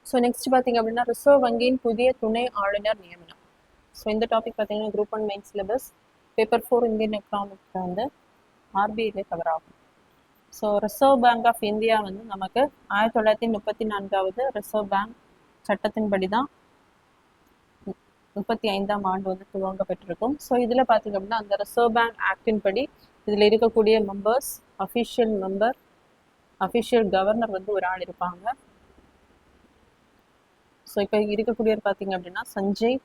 So next பார்த்தீங்க அப்படின்னா reserve வங்கியின் புதிய துணை ஆளுநர் நியமனம். ஸோ இந்த டாபிக் பார்த்தீங்கன்னா group 1 main syllabus paper 4 Indian economics வந்து ஆர்பிஐலே கவர் ஆகும். So reserve bank of India வந்து நமக்கு 1934வது ரிசர்வ் பேங்க் சட்டத்தின்படி தான் 35ஆம் ஆண்டு வந்து துவங்க பெற்றிருக்கும். ஸோ இதில் பார்த்தீங்க அப்படின்னா அந்த ரிசர்வ் பேங்க் ஆக்டின் படி இதில் இருக்கக்கூடிய members, official member, official governor வந்து ஒரு ஆள் இருப்பாங்க. ஸோ இப்போ இருக்கக்கூடியவர் பார்த்தீங்க அப்படின்னா சஞ்சய்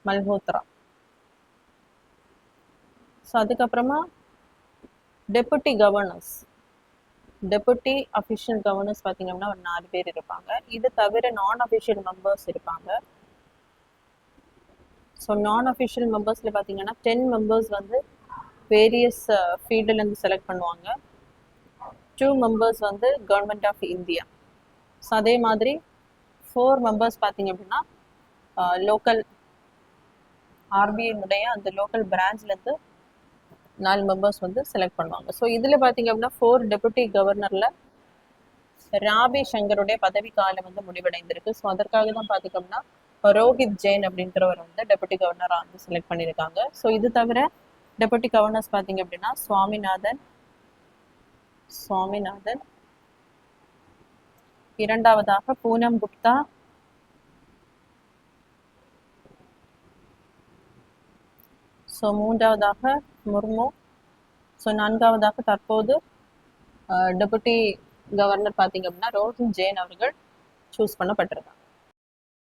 மல்ஹோத்ரா. ஸோ அதுக்கப்புறமா deputy governors, deputy official governors பார்த்தீங்க அப்படின்னா ஒரு 4 பேர் இருப்பாங்க. இது தவிர நான் அஃபிஷியல் மெம்பர்ஸ் இருப்பாங்க. ஸோ நான் அஃபிஷியல் மெம்பர்ஸில் பார்த்தீங்கன்னா 10 மெம்பர்ஸ் வந்து வேரியஸ் ஃபீல்டுலேருந்து செலக்ட் பண்ணுவாங்க. 2 மெம்பர்ஸ் வந்து கவர்மெண்ட் ஆஃப் இந்தியா. ஸோ அதே மாதிரி 4 மெம்பர்ஸ் பார்த்தீங்க அப்படின்னா லோக்கல் ஆர்பிஐனுடைய அந்த லோக்கல் பிரான்ச்லேருந்து 4 மெம்பர்ஸ் வந்து செலக்ட் பண்ணுவாங்க. ஸோ இதில் பார்த்தீங்க அப்படின்னா 4 டெபுட்டி கவர்னரில் ராபி சங்கருடைய பதவி காலம் வந்து முடிவடைந்திருக்கு. ஸோ அதற்காக தான் பார்த்தீங்க அப்படின்னா ரோஹித் ஜெயின் அப்படின்றவர் வந்து டெபுட்டி கவர்னராக வந்து செலக்ட் பண்ணியிருக்காங்க. ஸோ இது தவிர டெபுட்டி கவர்னர்ஸ் பார்த்தீங்க அப்படின்னா சுவாமிநாதன், இரண்டாவதாக பூனம் குப்தா, ஸோ மூன்றாவதாக முர்மு, ஸோ நான்காவதாக தற்போது டெபுட்டி கவர்னர் பார்த்தீங்க அப்படின்னா ரோஹித் ஜெயின் அவர்கள் சூஸ் பண்ணப்பட்டிருக்காங்க.